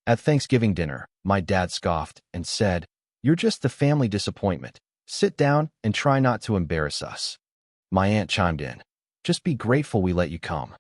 At Thanksgiving dinner, my dad scoffed and said, "You're just the family disappointment. Sit down and try not to embarrass us." My aunt chimed in, "Just be grateful we let you come."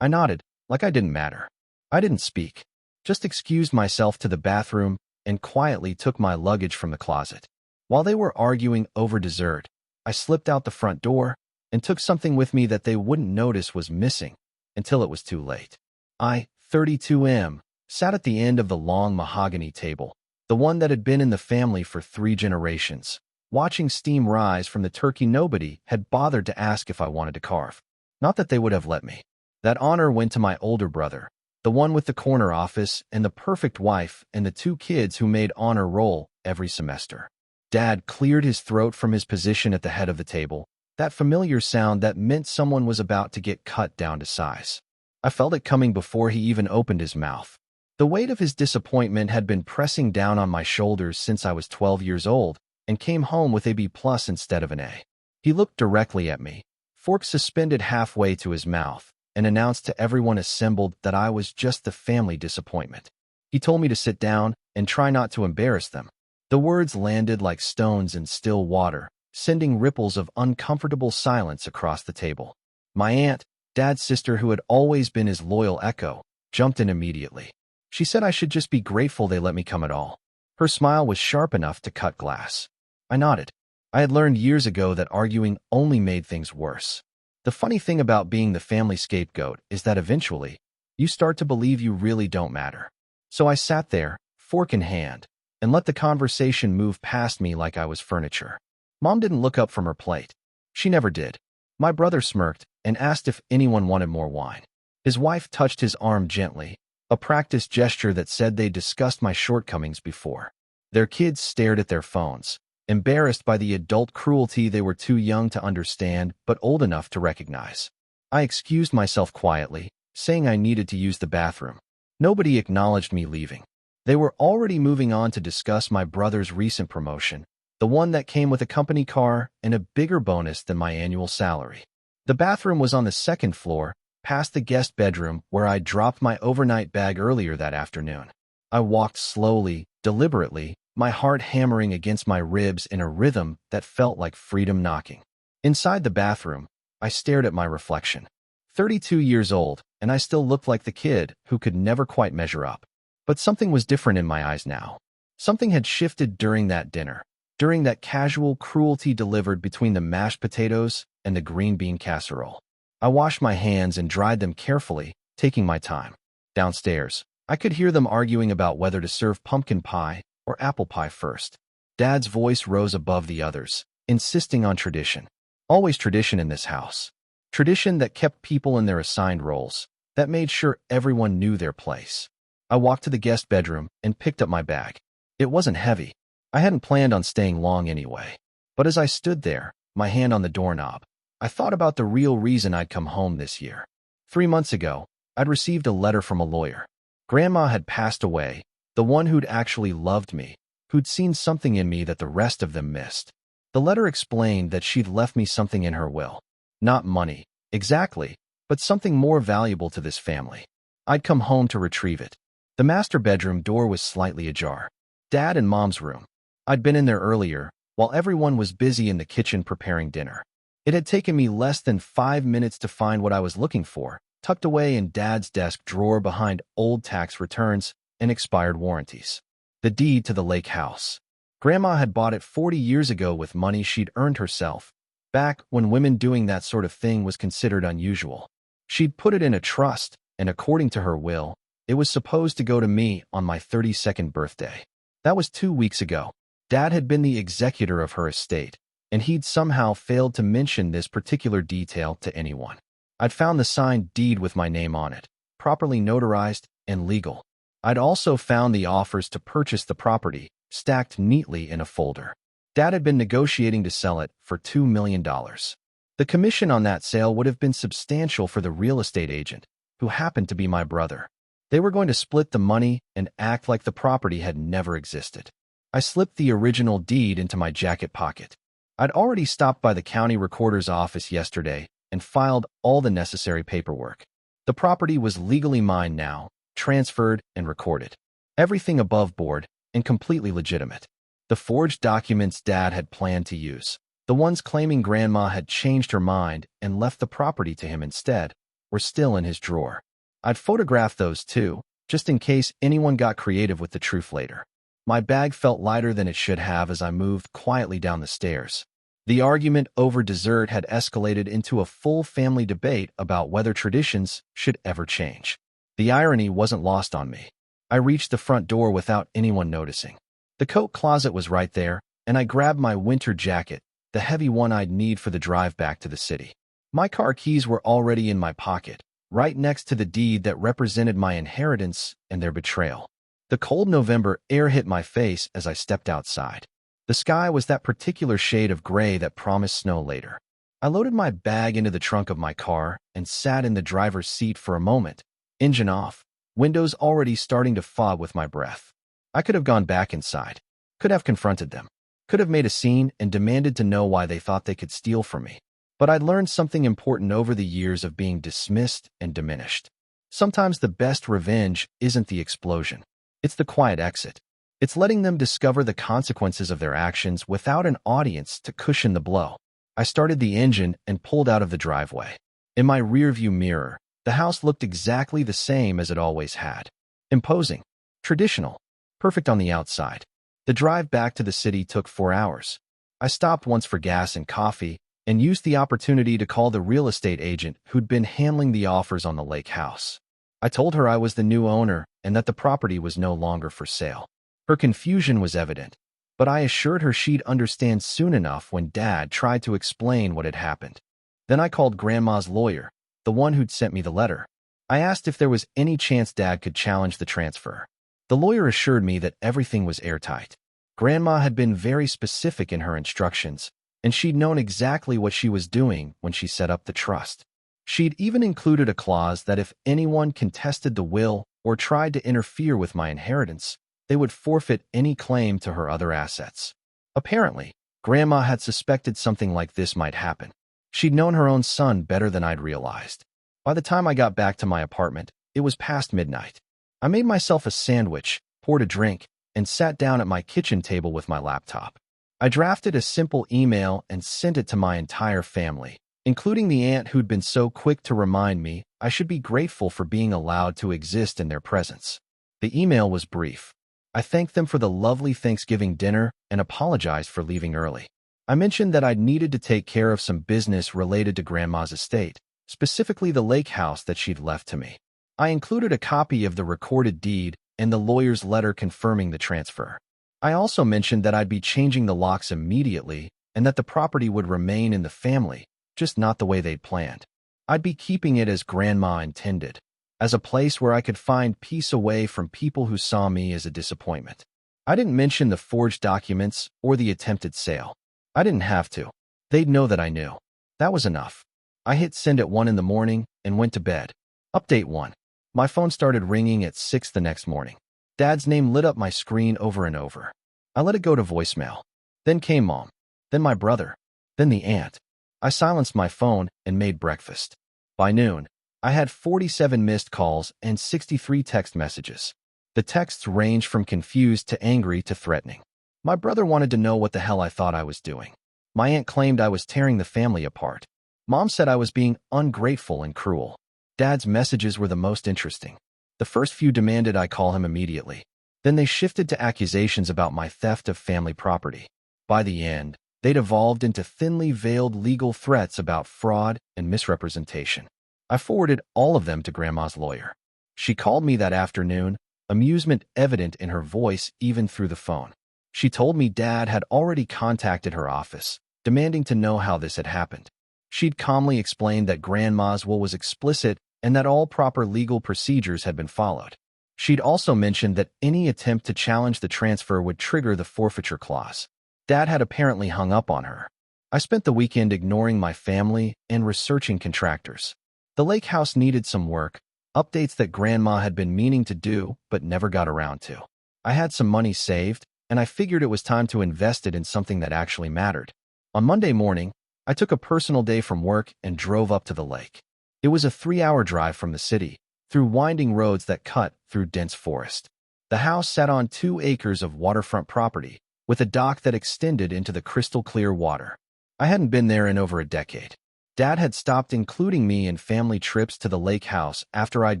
I nodded, like I didn't matter. I didn't speak, just excused myself to the bathroom and quietly took my luggage from the closet. While they were arguing over dessert, I slipped out the front door and took something with me that they wouldn't notice was missing until it was too late. I, 32M, sat at the end of the long mahogany table, the one that had been in the family for 3 generations, watching steam rise from the turkey nobody had bothered to ask if I wanted to carve. Not that they would have let me. That honor went to my older brother, the one with the corner office and the perfect wife and the 2 kids who made honor roll every semester. Dad cleared his throat from his position at the head of the table, that familiar sound that meant someone was about to get cut down to size. I felt it coming before he even opened his mouth. The weight of his disappointment had been pressing down on my shoulders since I was 12 years old and came home with a B+ instead of an A. He looked directly at me, fork suspended halfway to his mouth, and announced to everyone assembled that I was just the family disappointment. He told me to sit down and try not to embarrass them. The words landed like stones in still water, sending ripples of uncomfortable silence across the table. My aunt, Dad's sister who had always been his loyal echo, jumped in immediately. She said I should just be grateful they let me come at all. Her smile was sharp enough to cut glass. I nodded. I had learned years ago that arguing only made things worse. The funny thing about being the family scapegoat is that eventually, you start to believe you really don't matter. So I sat there, fork in hand, and let the conversation move past me like I was furniture. Mom didn't look up from her plate. She never did. My brother smirked and asked if anyone wanted more wine. His wife touched his arm gently, a practiced gesture that said they'd discussed my shortcomings before. Their kids stared at their phones, embarrassed by the adult cruelty they were too young to understand but old enough to recognize. I excused myself quietly, saying I needed to use the bathroom. Nobody acknowledged me leaving. They were already moving on to discuss my brother's recent promotion, the one that came with a company car and a bigger bonus than my annual salary. The bathroom was on the 2nd floor, past the guest bedroom where I dropped my overnight bag earlier that afternoon. I walked slowly, deliberately, my heart hammering against my ribs in a rhythm that felt like freedom knocking. Inside the bathroom, I stared at my reflection. 32 years old, and I still looked like the kid who could never quite measure up. But something was different in my eyes now. Something had shifted during that dinner, during that casual cruelty delivered between the mashed potatoes and the green bean casserole. I washed my hands and dried them carefully, taking my time. Downstairs, I could hear them arguing about whether to serve pumpkin pie or apple pie first. Dad's voice rose above the others, insisting on tradition. Always tradition in this house. Tradition that kept people in their assigned roles, that made sure everyone knew their place. I walked to the guest bedroom and picked up my bag. It wasn't heavy. I hadn't planned on staying long anyway. But as I stood there, my hand on the doorknob, I thought about the real reason I'd come home this year. 3 months ago, I'd received a letter from a lawyer. Grandma had passed away, the one who'd actually loved me, who'd seen something in me that the rest of them missed. The letter explained that she'd left me something in her will. Not money, exactly, but something more valuable to this family. I'd come home to retrieve it. The master bedroom door was slightly ajar. Dad and Mom's room. I'd been in there earlier, while everyone was busy in the kitchen preparing dinner. It had taken me less than 5 minutes to find what I was looking for, tucked away in Dad's desk drawer behind old tax returns and expired warranties. The deed to the lake house. Grandma had bought it 40 years ago with money she'd earned herself, back when women doing that sort of thing was considered unusual. She'd put it in a trust, and according to her will, it was supposed to go to me on my 32nd birthday. That was 2 weeks ago. Dad had been the executor of her estate, and he'd somehow failed to mention this particular detail to anyone. I'd found the signed deed with my name on it, properly notarized and legal. I'd also found the offers to purchase the property, stacked neatly in a folder. Dad had been negotiating to sell it for $2 million. The commission on that sale would have been substantial for the real estate agent, who happened to be my brother. They were going to split the money and act like the property had never existed. I slipped the original deed into my jacket pocket. I'd already stopped by the county recorder's office yesterday and filed all the necessary paperwork. The property was legally mine now, transferred and recorded. Everything above board and completely legitimate. The forged documents Dad had planned to use, the ones claiming Grandma had changed her mind and left the property to him instead, were still in his drawer. I'd photographed those too, just in case anyone got creative with the truth later. My bag felt lighter than it should have as I moved quietly down the stairs. The argument over dessert had escalated into a full family debate about whether traditions should ever change. The irony wasn't lost on me. I reached the front door without anyone noticing. The coat closet was right there, and I grabbed my winter jacket, the heavy one I'd need for the drive back to the city. My car keys were already in my pocket, right next to the deed that represented my inheritance and their betrayal. The cold November air hit my face as I stepped outside. The sky was that particular shade of gray that promised snow later. I loaded my bag into the trunk of my car and sat in the driver's seat for a moment, engine off, windows already starting to fog with my breath. I could have gone back inside, could have confronted them, could have made a scene and demanded to know why they thought they could steal from me. But I'd learned something important over the years of being dismissed and diminished. Sometimes the best revenge isn't the explosion. It's the quiet exit. It's letting them discover the consequences of their actions without an audience to cushion the blow. I started the engine and pulled out of the driveway. In my rearview mirror, the house looked exactly the same as it always had. Imposing, traditional, perfect on the outside. The drive back to the city took 4 hours. I stopped once for gas and coffee and used the opportunity to call the real estate agent who'd been handling the offers on the lake house. I told her I was the new owner and that the property was no longer for sale. Her confusion was evident, but I assured her she'd understand soon enough when Dad tried to explain what had happened. Then I called Grandma's lawyer, the one who'd sent me the letter. I asked if there was any chance Dad could challenge the transfer. The lawyer assured me that everything was airtight. Grandma had been very specific in her instructions, and she'd known exactly what she was doing when she set up the trust. She'd even included a clause that if anyone contested the will or tried to interfere with my inheritance, they would forfeit any claim to her other assets. Apparently, Grandma had suspected something like this might happen. She'd known her own son better than I'd realized. By the time I got back to my apartment, it was past midnight. I made myself a sandwich, poured a drink, and sat down at my kitchen table with my laptop. I drafted a simple email and sent it to my entire family, including the aunt who'd been so quick to remind me I should be grateful for being allowed to exist in their presence. The email was brief. I thanked them for the lovely Thanksgiving dinner and apologized for leaving early. I mentioned that I'd needed to take care of some business related to Grandma's estate, specifically the lake house that she'd left to me. I included a copy of the recorded deed and the lawyer's letter confirming the transfer. I also mentioned that I'd be changing the locks immediately and that the property would remain in the family, just not the way they'd planned. I'd be keeping it as Grandma intended, as a place where I could find peace away from people who saw me as a disappointment. I didn't mention the forged documents or the attempted sale. I didn't have to. They'd know that I knew. That was enough. I hit send at 1 in the morning and went to bed. Update 1. My phone started ringing at 6 the next morning. Dad's name lit up my screen over and over. I let it go to voicemail. Then came Mom. Then my brother. Then the aunt. I silenced my phone and made breakfast. By noon, I had 47 missed calls and 63 text messages. The texts ranged from confused to angry to threatening. My brother wanted to know what the hell I thought I was doing. My aunt claimed I was tearing the family apart. Mom said I was being ungrateful and cruel. Dad's messages were the most interesting. The first few demanded I call him immediately. Then they shifted to accusations about my theft of family property. By the end, they'd evolved into thinly veiled legal threats about fraud and misrepresentation. I forwarded all of them to Grandma's lawyer. She called me that afternoon, amusement evident in her voice even through the phone. She told me Dad had already contacted her office, demanding to know how this had happened. She'd calmly explained that Grandma's will was explicit and that all proper legal procedures had been followed. She'd also mentioned that any attempt to challenge the transfer would trigger the forfeiture clause. Dad had apparently hung up on her. I spent the weekend ignoring my family and researching contractors. The lake house needed some work, updates that Grandma had been meaning to do but never got around to. I had some money saved, and I figured it was time to invest it in something that actually mattered. On Monday morning, I took a personal day from work and drove up to the lake. It was a 3-hour drive from the city, through winding roads that cut through dense forest. The house sat on 2 acres of waterfront property, with a dock that extended into the crystal-clear water. I hadn't been there in over a decade. Dad had stopped including me in family trips to the lake house after I'd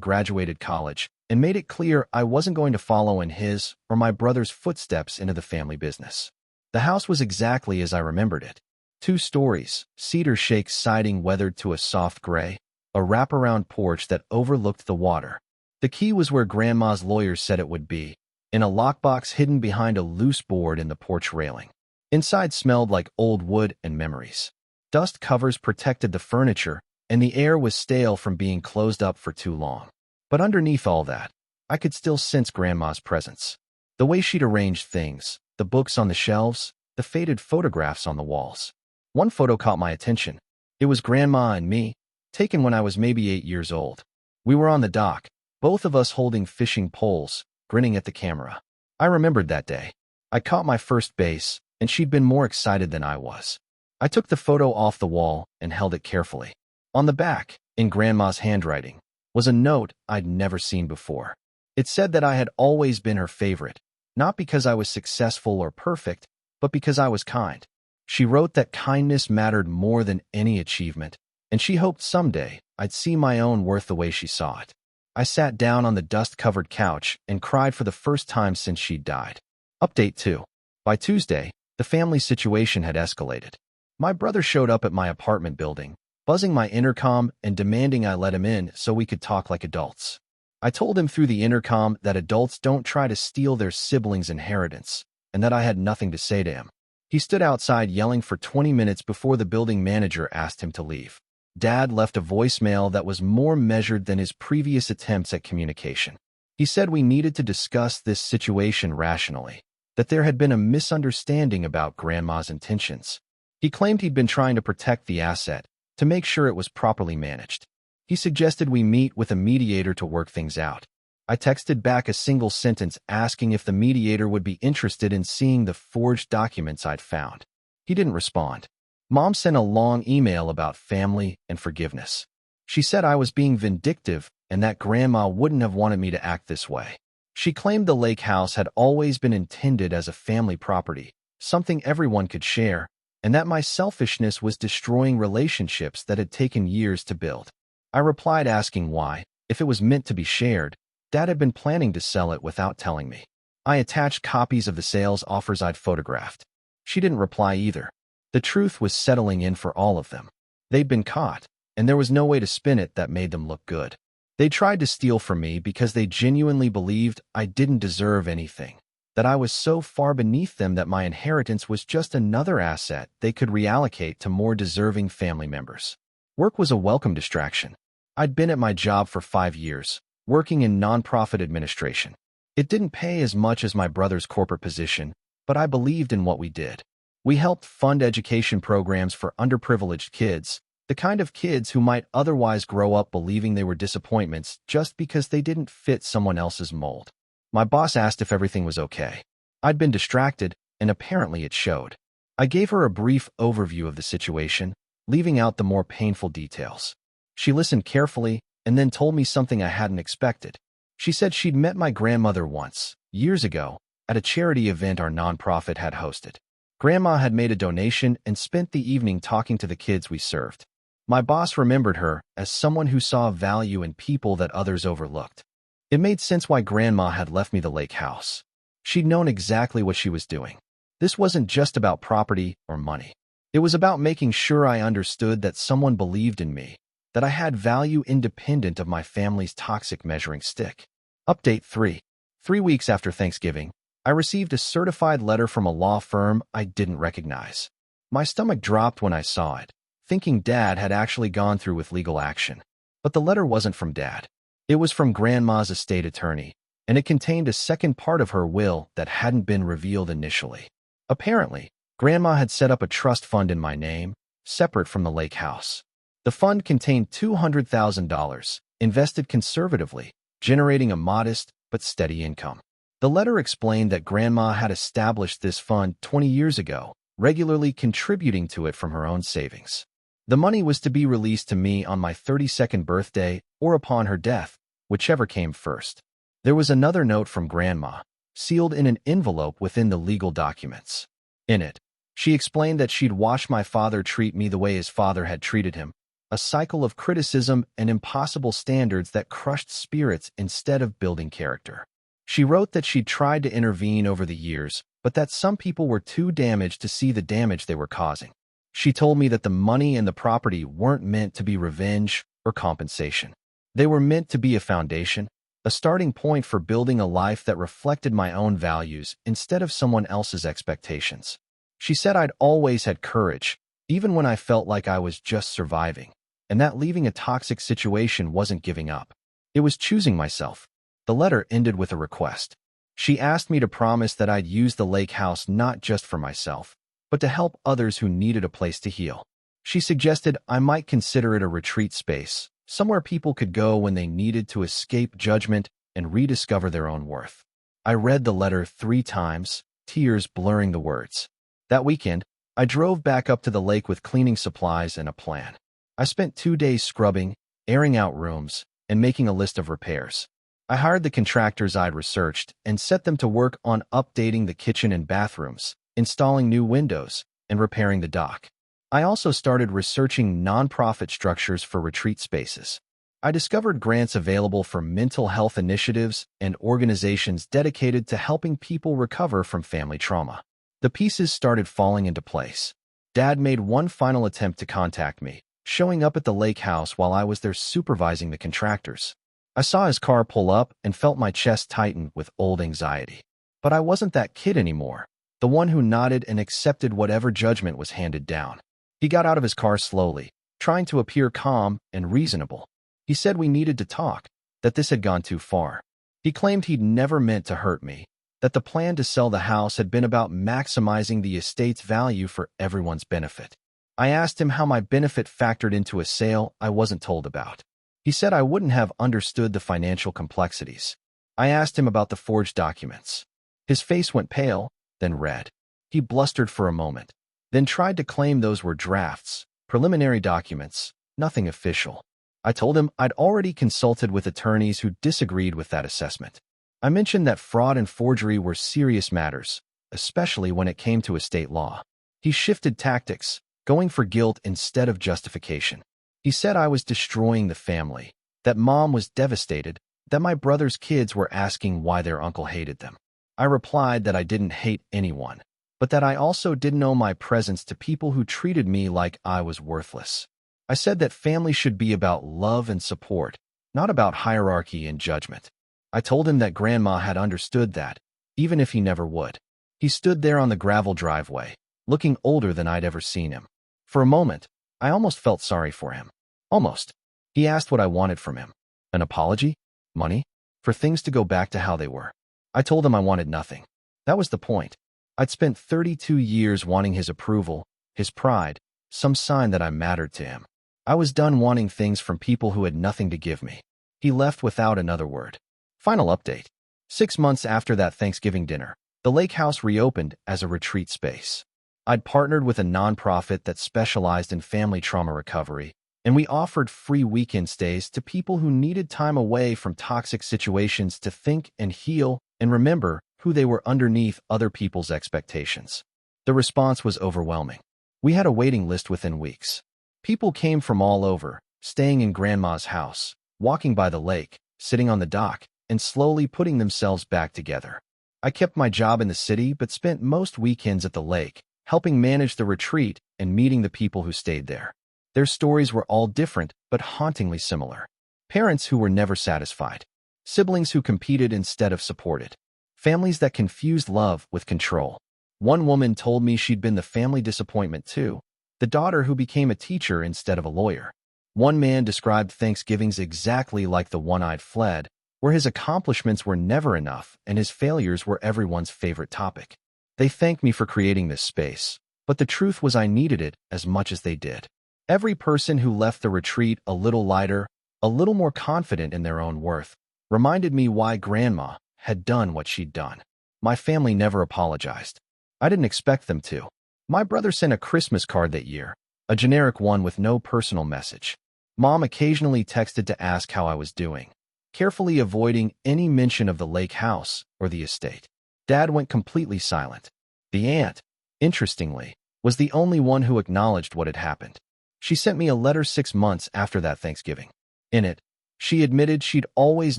graduated college and made it clear I wasn't going to follow in his or my brother's footsteps into the family business. The house was exactly as I remembered it. 2 stories, cedar shake siding weathered to a soft gray, a wraparound porch that overlooked the water. The key was where Grandma's lawyers said it would be, in a lockbox hidden behind a loose board in the porch railing. Inside smelled like old wood and memories. Dust covers protected the furniture, and the air was stale from being closed up for too long. But underneath all that, I could still sense Grandma's presence. The way she'd arranged things, the books on the shelves, the faded photographs on the walls. One photo caught my attention. It was Grandma and me, taken when I was maybe 8 years old. We were on the dock, both of us holding fishing poles, grinning at the camera. I remembered that day. I caught my first base, and she'd been more excited than I was. I took the photo off the wall and held it carefully. On the back, in Grandma's handwriting, was a note I'd never seen before. It said that I had always been her favorite, not because I was successful or perfect, but because I was kind. She wrote that kindness mattered more than any achievement, and she hoped someday I'd see my own worth the way she saw it. I sat down on the dust-covered couch and cried for the first time since she'd died. Update 2. By Tuesday, the family situation had escalated. My brother showed up at my apartment building, buzzing my intercom and demanding I let him in so we could talk like adults. I told him through the intercom that adults don't try to steal their siblings' inheritance, and that I had nothing to say to him. He stood outside yelling for 20 minutes before the building manager asked him to leave. Dad left a voicemail that was more measured than his previous attempts at communication. He said we needed to discuss this situation rationally, that there had been a misunderstanding about Grandma's intentions. He claimed he'd been trying to protect the asset, to make sure it was properly managed. He suggested we meet with a mediator to work things out. I texted back a single sentence asking if the mediator would be interested in seeing the forged documents I'd found. He didn't respond. Mom sent a long email about family and forgiveness. She said I was being vindictive and that Grandma wouldn't have wanted me to act this way. She claimed the lake house had always been intended as a family property, something everyone could share, and that my selfishness was destroying relationships that had taken years to build. I replied asking why, if it was meant to be shared, Dad had been planning to sell it without telling me. I attached copies of the sales offers I'd photographed. She didn't reply either. The truth was settling in for all of them. They'd been caught, and there was no way to spin it that made them look good. They tried to steal from me because they genuinely believed I didn't deserve anything, that I was so far beneath them that my inheritance was just another asset they could reallocate to more deserving family members. Work was a welcome distraction. I'd been at my job for 5 years, working in nonprofit administration. It didn't pay as much as my brother's corporate position, but I believed in what we did. We helped fund education programs for underprivileged kids, the kind of kids who might otherwise grow up believing they were disappointments just because they didn't fit someone else's mold. My boss asked if everything was okay. I'd been distracted, and apparently it showed. I gave her a brief overview of the situation, leaving out the more painful details. She listened carefully and then told me something I hadn't expected. She said she'd met my grandmother once, years ago, at a charity event our nonprofit had hosted. Grandma had made a donation and spent the evening talking to the kids we served. My boss remembered her as someone who saw value in people that others overlooked. It made sense why Grandma had left me the lake house. She'd known exactly what she was doing. This wasn't just about property or money. It was about making sure I understood that someone believed in me, that I had value independent of my family's toxic measuring stick. Update 3. 3 weeks after Thanksgiving, I received a certified letter from a law firm I didn't recognize. My stomach dropped when I saw it, thinking Dad had actually gone through with legal action. But the letter wasn't from Dad. It was from Grandma's estate attorney, and it contained a second part of her will that hadn't been revealed initially. Apparently, Grandma had set up a trust fund in my name, separate from the lake house. The fund contained $200,000, invested conservatively, generating a modest but steady income. The letter explained that Grandma had established this fund 20 years ago, regularly contributing to it from her own savings. The money was to be released to me on my 32nd birthday or upon her death, whichever came first. There was another note from Grandma, sealed in an envelope within the legal documents. In it, she explained that she'd watched my father treat me the way his father had treated him, a cycle of criticism and impossible standards that crushed spirits instead of building character. She wrote that she'd tried to intervene over the years, but that some people were too damaged to see the damage they were causing. She told me that the money and the property weren't meant to be revenge or compensation. They were meant to be a foundation, a starting point for building a life that reflected my own values instead of someone else's expectations. She said I'd always had courage, even when I felt like I was just surviving, and that leaving a toxic situation wasn't giving up. It was choosing myself. The letter ended with a request. She asked me to promise that I'd use the lake house not just for myself, but to help others who needed a place to heal. She suggested I might consider it a retreat space, somewhere people could go when they needed to escape judgment and rediscover their own worth. I read the letter 3 times, tears blurring the words. That weekend, I drove back up to the lake with cleaning supplies and a plan. I spent 2 days scrubbing, airing out rooms, and making a list of repairs. I hired the contractors I'd researched and set them to work on updating the kitchen and bathrooms, installing new windows, and repairing the dock. I also started researching nonprofit structures for retreat spaces. I discovered grants available for mental health initiatives and organizations dedicated to helping people recover from family trauma. The pieces started falling into place. Dad made one final attempt to contact me, showing up at the lake house while I was there supervising the contractors. I saw his car pull up and felt my chest tighten with old anxiety. But I wasn't that kid anymore, the one who nodded and accepted whatever judgment was handed down. He got out of his car slowly, trying to appear calm and reasonable. He said we needed to talk, that this had gone too far. He claimed he'd never meant to hurt me, that the plan to sell the house had been about maximizing the estate's value for everyone's benefit. I asked him how my benefit factored into a sale I wasn't told about. He said I wouldn't have understood the financial complexities. I asked him about the forged documents. His face went pale, then red. He blustered for a moment, then tried to claim those were drafts, preliminary documents, nothing official. I told him I'd already consulted with attorneys who disagreed with that assessment. I mentioned that fraud and forgery were serious matters, especially when it came to estate law. He shifted tactics, going for guilt instead of justification. He said I was destroying the family, that Mom was devastated, that my brother's kids were asking why their uncle hated them. I replied that I didn't hate anyone, but that I also didn't owe my presence to people who treated me like I was worthless. I said that family should be about love and support, not about hierarchy and judgment. I told him that Grandma had understood that, even if he never would. He stood there on the gravel driveway, looking older than I'd ever seen him. For a moment, I almost felt sorry for him. Almost. He asked what I wanted from him. An apology? Money? For things to go back to how they were. I told him I wanted nothing. That was the point. I'd spent 32 years wanting his approval, his pride, some sign that I mattered to him. I was done wanting things from people who had nothing to give me. He left without another word. Final update. 6 months after that Thanksgiving dinner, the lake house reopened as a retreat space. I'd partnered with a nonprofit that specialized in family trauma recovery, and we offered free weekend stays to people who needed time away from toxic situations to think and heal and remember who they were underneath other people's expectations. The response was overwhelming. We had a waiting list within weeks. People came from all over, staying in Grandma's house, walking by the lake, sitting on the dock, and slowly putting themselves back together. I kept my job in the city but spent most weekends at the lake, helping manage the retreat and meeting the people who stayed there. Their stories were all different but hauntingly similar. Parents who were never satisfied. Siblings who competed instead of supported. Families that confused love with control. One woman told me she'd been the family disappointment too, the daughter who became a teacher instead of a lawyer. One man described Thanksgivings exactly like the one I'd fled, where his accomplishments were never enough and his failures were everyone's favorite topic. They thanked me for creating this space, but the truth was I needed it as much as they did. Every person who left the retreat a little lighter, a little more confident in their own worth, reminded me why Grandma had done what she'd done. My family never apologized. I didn't expect them to. My brother sent a Christmas card that year, a generic one with no personal message. Mom occasionally texted to ask how I was doing. carefully avoiding any mention of the lake house or the estate. Dad went completely silent. The aunt, interestingly, was the only one who acknowledged what had happened. She sent me a letter 6 months after that Thanksgiving. In it, she admitted she'd always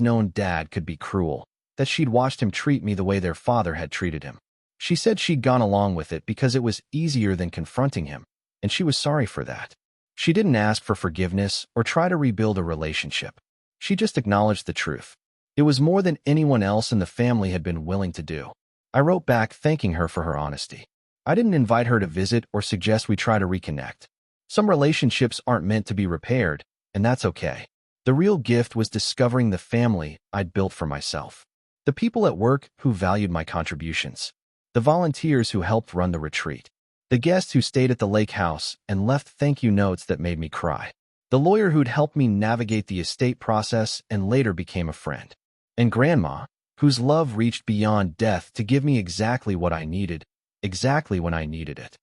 known Dad could be cruel, that she'd watched him treat me the way their father had treated him. She said she'd gone along with it because it was easier than confronting him, and she was sorry for that. She didn't ask for forgiveness or try to rebuild a relationship. She just acknowledged the truth. It was more than anyone else in the family had been willing to do. I wrote back thanking her for her honesty. I didn't invite her to visit or suggest we try to reconnect. Some relationships aren't meant to be repaired, and that's okay. The real gift was discovering the family I'd built for myself. The people at work who valued my contributions. The volunteers who helped run the retreat. The guests who stayed at the lake house and left thank you notes that made me cry. The lawyer who'd helped me navigate the estate process and later became a friend. And Grandma, whose love reached beyond death to give me exactly what I needed, exactly when I needed it.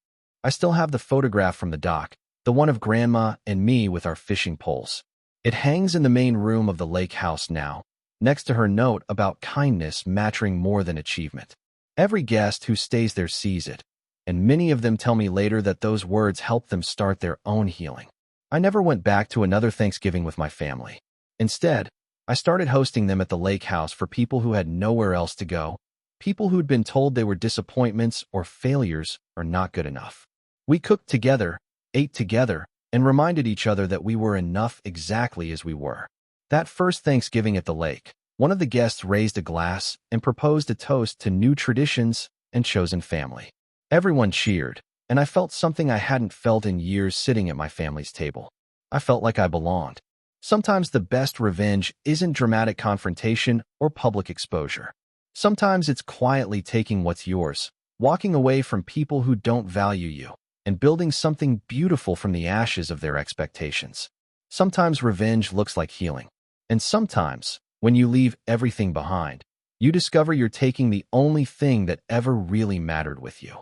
I still have the photograph from the dock, the one of Grandma and me with our fishing poles. It hangs in the main room of the lake house now, next to her note about kindness mattering more than achievement. Every guest who stays there sees it, and many of them tell me later that those words helped them start their own healing. I never went back to another Thanksgiving with my family. Instead, I started hosting them at the lake house for people who had nowhere else to go, people who'd been told they were disappointments or failures or not good enough. We cooked together, ate together, and reminded each other that we were enough exactly as we were. That first Thanksgiving at the lake, one of the guests raised a glass and proposed a toast to new traditions and chosen family. Everyone cheered, and I felt something I hadn't felt in years sitting at my family's table. I felt like I belonged. Sometimes the best revenge isn't dramatic confrontation or public exposure. Sometimes it's quietly taking what's yours, walking away from people who don't value you, and building something beautiful from the ashes of their expectations. Sometimes revenge looks like healing. And sometimes, when you leave everything behind, you discover you're taking the only thing that ever really mattered with you.